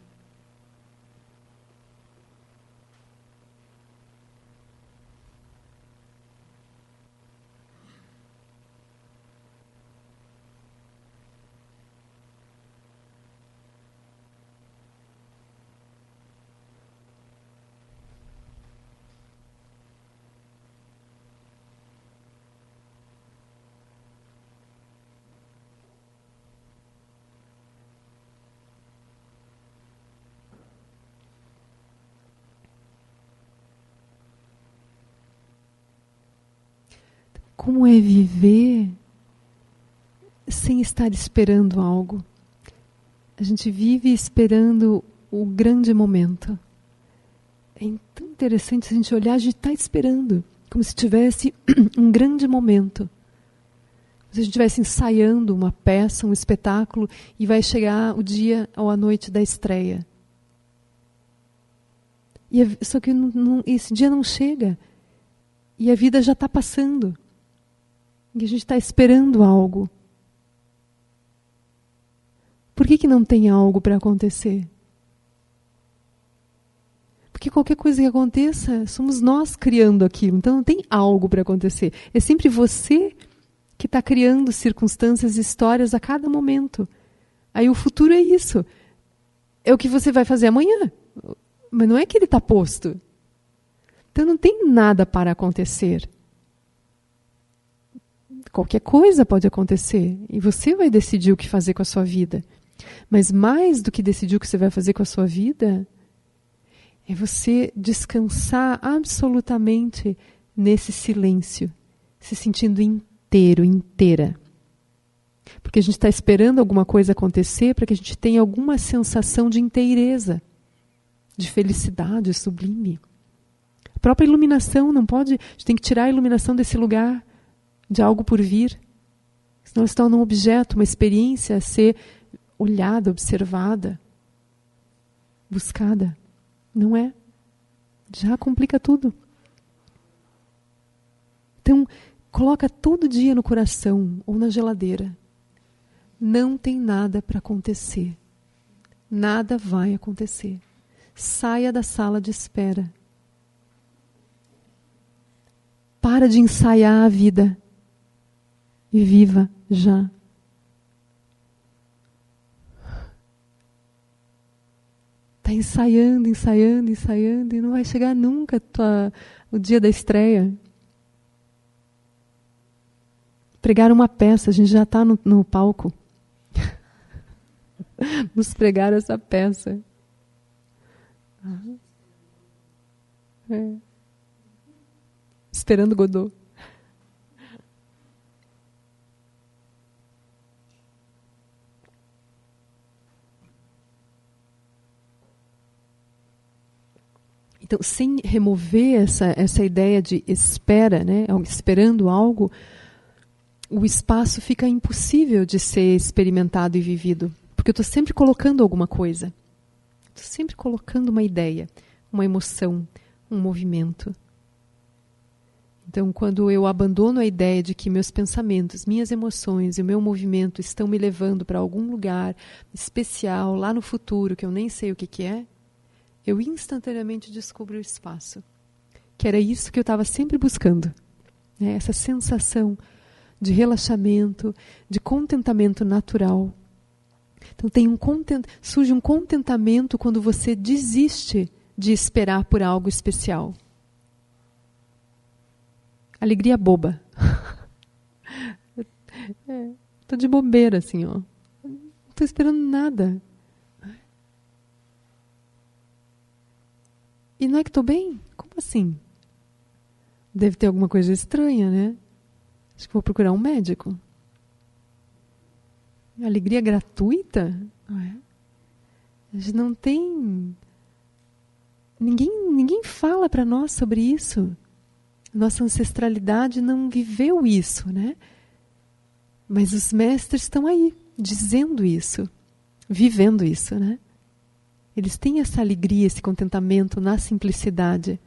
como é viver sem estar esperando algo. A gente vive esperando o grande momento. É tão interessante a gente olhar, a gente está esperando, como se tivesse um grande momento. Se a gente estivesse ensaiando uma peça, um espetáculo, e vai chegar o dia ou a noite da estreia. Só que esse dia não chega. E a vida já está passando. E a gente está esperando algo. Por que não tem algo para acontecer? Porque qualquer coisa que aconteça, somos nós criando aquilo. Então não tem algo para acontecer. É sempre você que está criando circunstâncias, histórias a cada momento. Aí o futuro é isso. É o que você vai fazer amanhã. Mas não é que ele está posto. Então não tem nada para acontecer. Qualquer coisa pode acontecer. E você vai decidir o que fazer com a sua vida. Mas mais do que decidir o que você vai fazer com a sua vida, é você descansar absolutamente nesse silêncio. Se sentindo inteiro, inteira. Porque a gente está esperando alguma coisa acontecer para que a gente tenha alguma sensação de inteireza, de felicidade sublime. A própria iluminação não pode... A gente tem que tirar a iluminação desse lugar de algo por vir. Senão se torna um objeto, uma experiência a ser olhada, observada, buscada. Não é. Já complica tudo. Então, coloca todo dia no coração ou na geladeira. Não tem nada para acontecer. Nada vai acontecer. Saia da sala de espera. Para de ensaiar a vida. E viva já. Está ensaiando, ensaiando, ensaiando e não vai chegar nunca o dia da estreia. Pregar uma peça, a gente já está no palco. Nos pregar essa peça. Esperando Godot. Então, sem remover essa ideia de espera, né, esperando algo, o espaço fica impossível de ser experimentado e vivido. Porque eu estou sempre colocando alguma coisa. Estou sempre colocando uma ideia, uma emoção, um movimento. Então, quando eu abandono a ideia de que meus pensamentos, minhas emoções e o meu movimento estão me levando para algum lugar especial, lá no futuro, que eu nem sei o que é, eu instantaneamente descubro o espaço. Que era isso que eu estava sempre buscando. Né? Essa sensação de relaxamento, de contentamento natural. Então surge um contentamento quando você desiste de esperar por algo especial. Alegria boba. Estou de bobeira, assim, ó. Não estou esperando nada. E não é que estou bem? Como assim? Deve ter alguma coisa estranha, né? Acho que vou procurar um médico. Alegria gratuita? A gente não tem... Ninguém fala para nós sobre isso. Nossa ancestralidade não viveu isso, né? Mas os mestres estão aí, dizendo isso, vivendo isso, né? Eles têm essa alegria, esse contentamento na simplicidade.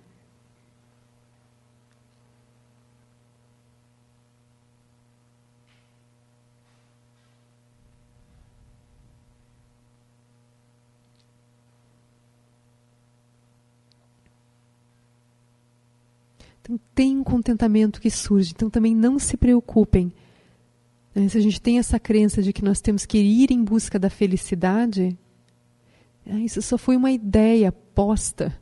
Então tem um contentamento que surge. Então também não se preocupem. Se a gente tem essa crença de que nós temos que ir em busca da felicidade, isso só foi uma ideia posta,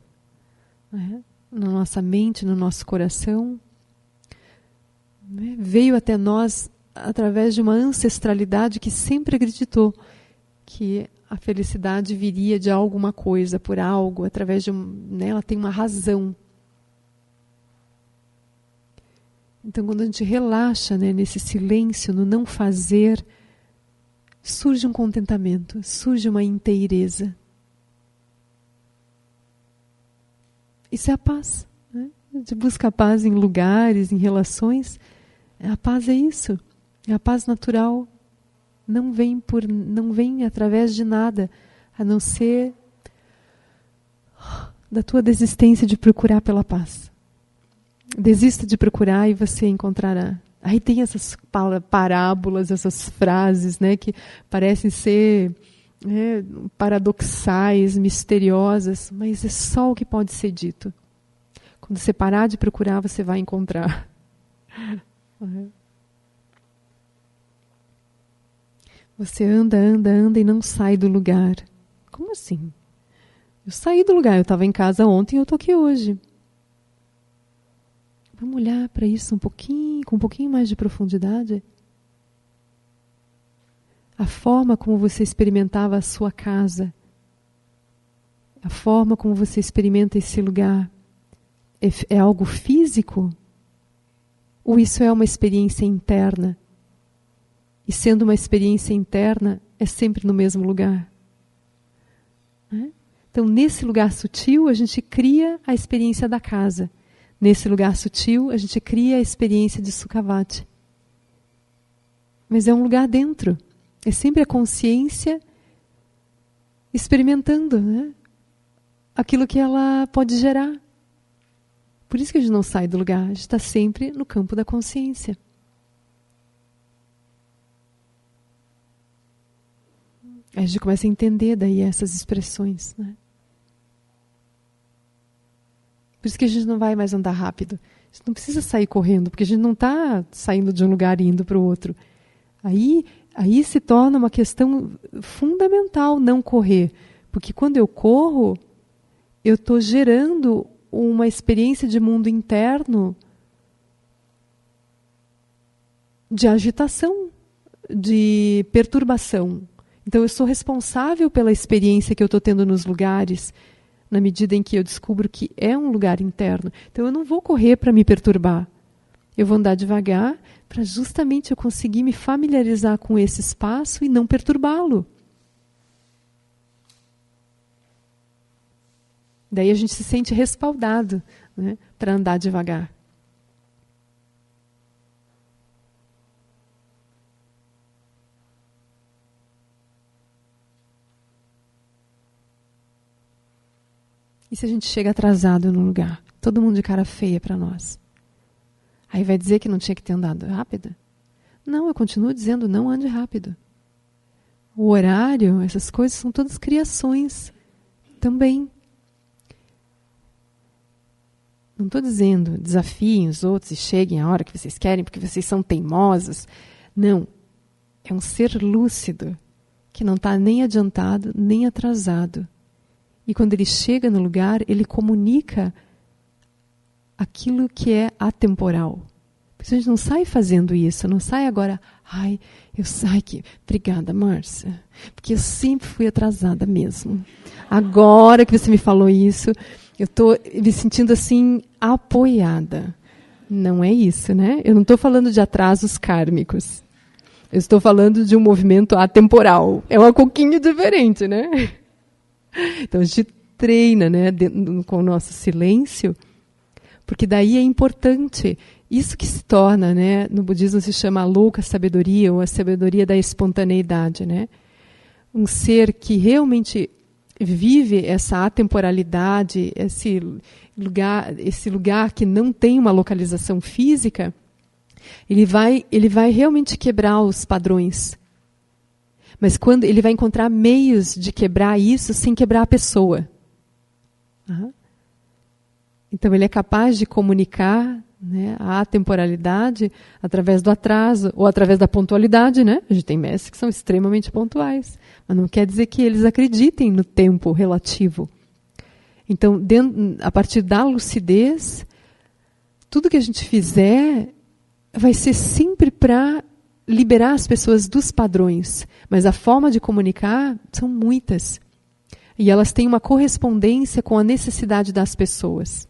né, na nossa mente, no nosso coração. Né, veio até nós através de uma ancestralidade que sempre acreditou que a felicidade viria de alguma coisa, por algo, através de ela tem uma razão. Então, quando a gente relaxa, né, nesse silêncio, no não fazer, surge um contentamento, surge uma inteireza. Isso é a paz. Né? A gente busca a paz em lugares, em relações. A paz é isso. É a paz natural. Não vem através de nada, a não ser da tua desistência de procurar pela paz. Desista de procurar e você encontrará. Aí tem essas parábolas, essas frases, né, que parecem ser paradoxais, misteriosas, mas é só o que pode ser dito. Quando você parar de procurar, você vai encontrar. Você anda e não sai do lugar. Como assim? Eu saí do lugar, eu estava em casa ontem e eu estou aqui hoje. Vamos olhar para isso com um pouquinho mais de profundidade. A forma como você experimentava a sua casa, a forma como você experimenta esse lugar, é algo físico? Ou isso é uma experiência interna? E sendo uma experiência interna, é sempre no mesmo lugar. Então, nesse lugar sutil, a gente cria a experiência da casa. Nesse lugar sutil, a gente cria a experiência de Sukhavati. Mas é um lugar dentro. É sempre a consciência experimentando, né, aquilo que ela pode gerar. Por isso que a gente não sai do lugar. A gente está sempre no campo da consciência. Aí a gente começa a entender daí essas expressões, né? Por isso que a gente não vai mais andar rápido. A gente não precisa sair correndo, porque a gente não está saindo de um lugar e indo para o outro. Aí se torna uma questão fundamental não correr. Porque quando eu corro, eu estou gerando uma experiência de mundo interno de agitação, de perturbação. Então eu sou responsável pela experiência que eu estou tendo nos lugares, na medida em que eu descubro que é um lugar interno. Então eu não vou correr para me perturbar. Eu vou andar devagar para justamente eu conseguir me familiarizar com esse espaço e não perturbá-lo. Daí a gente se sente respaldado, né, para andar devagar. E se a gente chega atrasado no lugar? Todo mundo de cara feia para nós. Aí vai dizer que não tinha que ter andado rápido? Não, eu continuo dizendo, não ande rápido. O horário, essas coisas são todas criações também. Não estou dizendo desafiem os outros e cheguem a hora que vocês querem porque vocês são teimosos. Não. É um ser lúcido que não está nem adiantado nem atrasado. E quando ele chega no lugar, ele comunica aquilo que é atemporal. Porque a gente não sai fazendo isso, não sai agora, obrigada, Márcia, porque eu sempre fui atrasada mesmo. Agora que você me falou isso, eu estou me sentindo assim, apoiada. Não é isso, né? Eu não estou falando de atrasos kármicos. Eu estou falando de um movimento atemporal. É um pouquinho diferente, né? Então a gente treina, né, com o nosso silêncio, porque daí é importante. Isso que se torna, né, no budismo se chama a louca sabedoria, ou a sabedoria da espontaneidade, né? Um ser que realmente vive essa atemporalidade, esse lugar que não tem uma localização física, ele vai realmente quebrar os padrões. Mas quando ele vai encontrar meios de quebrar isso sem quebrar a pessoa. Então ele é capaz de comunicar, né, a atemporalidade através do atraso ou através da pontualidade, né? A gente tem mestres que são extremamente pontuais, mas não quer dizer que eles acreditem no tempo relativo. Então, a partir da lucidez, tudo que a gente fizer vai ser sempre para liberar as pessoas dos padrões, mas a forma de comunicar são muitas. E elas têm uma correspondência com a necessidade das pessoas.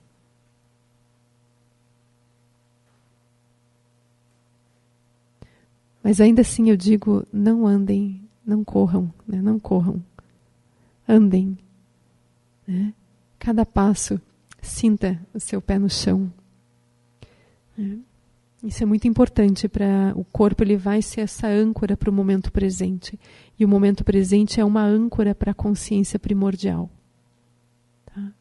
Mas ainda assim eu digo, não andem, não corram, né? Não corram. Andem. Né? Cada passo, sinta o seu pé no chão. Né? Isso é muito importante para o corpo, ele vai ser essa âncora para o momento presente. E o momento presente é uma âncora para a consciência primordial. Tá?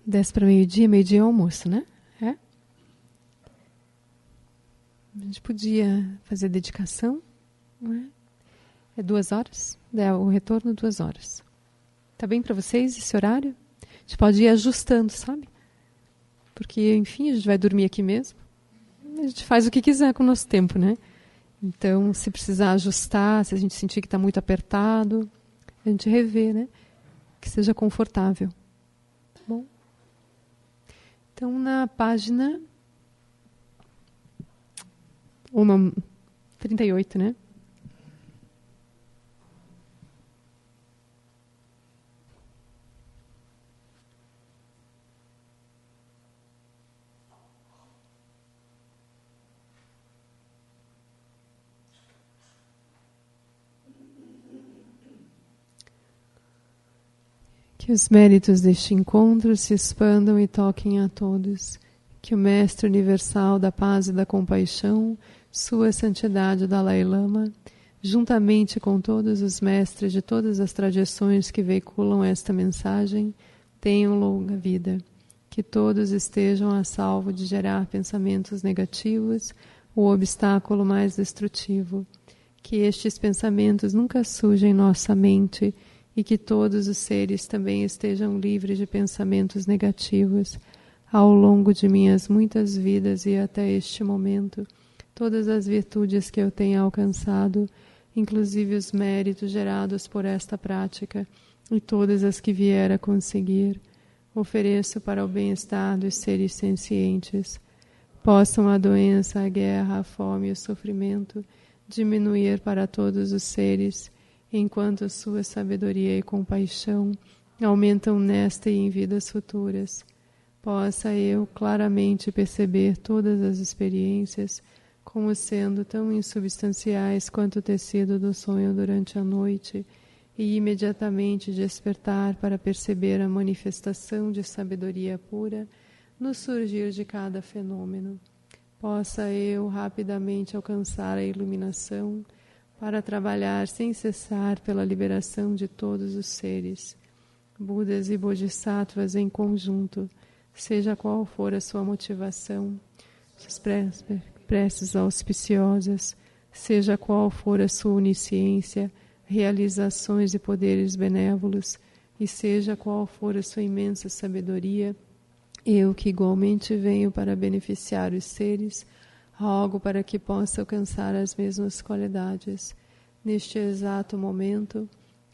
Desce para meio-dia é almoço, né? É? A gente podia fazer dedicação, não é? É 2 horas, o retorno 2 horas. Tá bem para vocês esse horário? A gente pode ir ajustando, sabe? Porque, enfim, a gente vai dormir aqui mesmo. A gente faz o que quiser com o nosso tempo, né? Então, se precisar ajustar, se a gente sentir que está muito apertado, a gente revê, né? Que seja confortável. Tá bom? Então, na página 38, né? Que os méritos deste encontro se expandam e toquem a todos. Que o Mestre Universal da Paz e da Compaixão, Sua Santidade Dalai Lama, juntamente com todos os mestres de todas as tradições que veiculam esta mensagem, tenham longa vida. Que todos estejam a salvo de gerar pensamentos negativos, o obstáculo mais destrutivo. Que estes pensamentos nunca sujem nossa mente e que todos os seres também estejam livres de pensamentos negativos. Ao longo de minhas muitas vidas e até este momento, todas as virtudes que eu tenho alcançado, inclusive os méritos gerados por esta prática, e todas as que vier a conseguir, ofereço para o bem-estar dos seres sencientes. Possam a doença, a guerra, a fome e o sofrimento diminuir para todos os seres, enquanto sua sabedoria e compaixão aumentam nesta e em vidas futuras. Possa eu claramente perceber todas as experiências como sendo tão insubstanciais quanto o tecido do sonho durante a noite e imediatamente despertar para perceber a manifestação de sabedoria pura no surgir de cada fenômeno. Possa eu rapidamente alcançar a iluminação para trabalhar sem cessar pela liberação de todos os seres, Budas e Bodhisattvas em conjunto, seja qual for a sua motivação, suas preces auspiciosas, seja qual for a sua onisciência, realizações e poderes benévolos, e seja qual for a sua imensa sabedoria, eu que igualmente venho para beneficiar os seres, rogo para que possa alcançar as mesmas qualidades. Neste exato momento,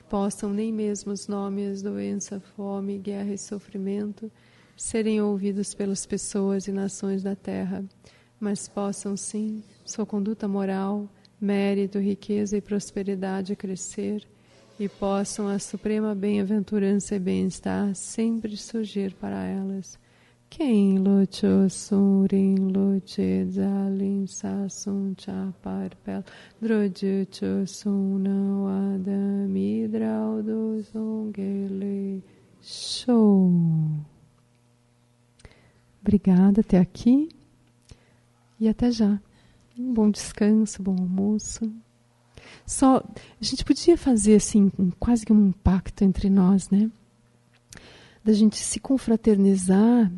possam nem mesmo os nomes doença, fome, guerra e sofrimento serem ouvidos pelas pessoas e nações da terra, mas possam sim sua conduta moral, mérito, riqueza e prosperidade crescer, e possam a suprema bem-aventurança e bem-estar sempre surgir para elas. Quem lutou surin luche zalin sasun chaparpel drojucho suna adamidrau do zongele show. Obrigada até aqui e até já. Um bom descanso, bom almoço. Só a gente podia fazer assim quase que um pacto entre nós, né? Da gente se confraternizar,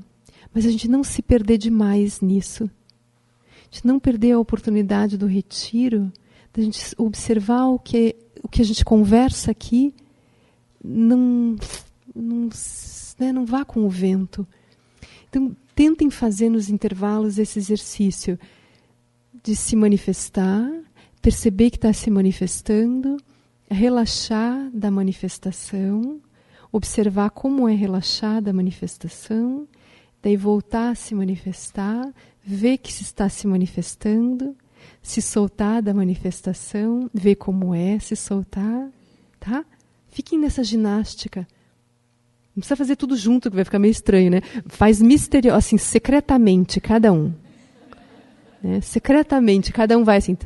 mas a gente não se perder demais nisso. A gente não perder a oportunidade do retiro, da gente observar o que a gente conversa aqui, não vá com o vento. Então, tentem fazer nos intervalos esse exercício de se manifestar, perceber que está se manifestando, relaxar da manifestação, observar como é relaxar da manifestação, daí voltar a se manifestar, ver que se está se manifestando, se soltar da manifestação, ver como é se soltar, tá? Fiquem nessa ginástica. Não precisa fazer tudo junto, que vai ficar meio estranho, né? Faz assim, secretamente, cada um. Né? Secretamente, cada um vai assim.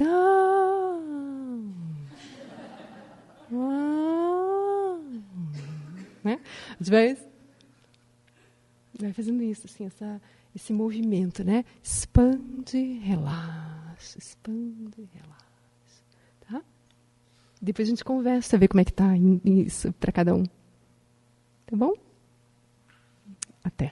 Né? Às vezes, vai fazendo isso, assim, esse movimento, né? Expande, relaxa, expande, relaxa. Tá? Depois a gente conversa, ver como é que tá isso para cada um. Tá bom? Até.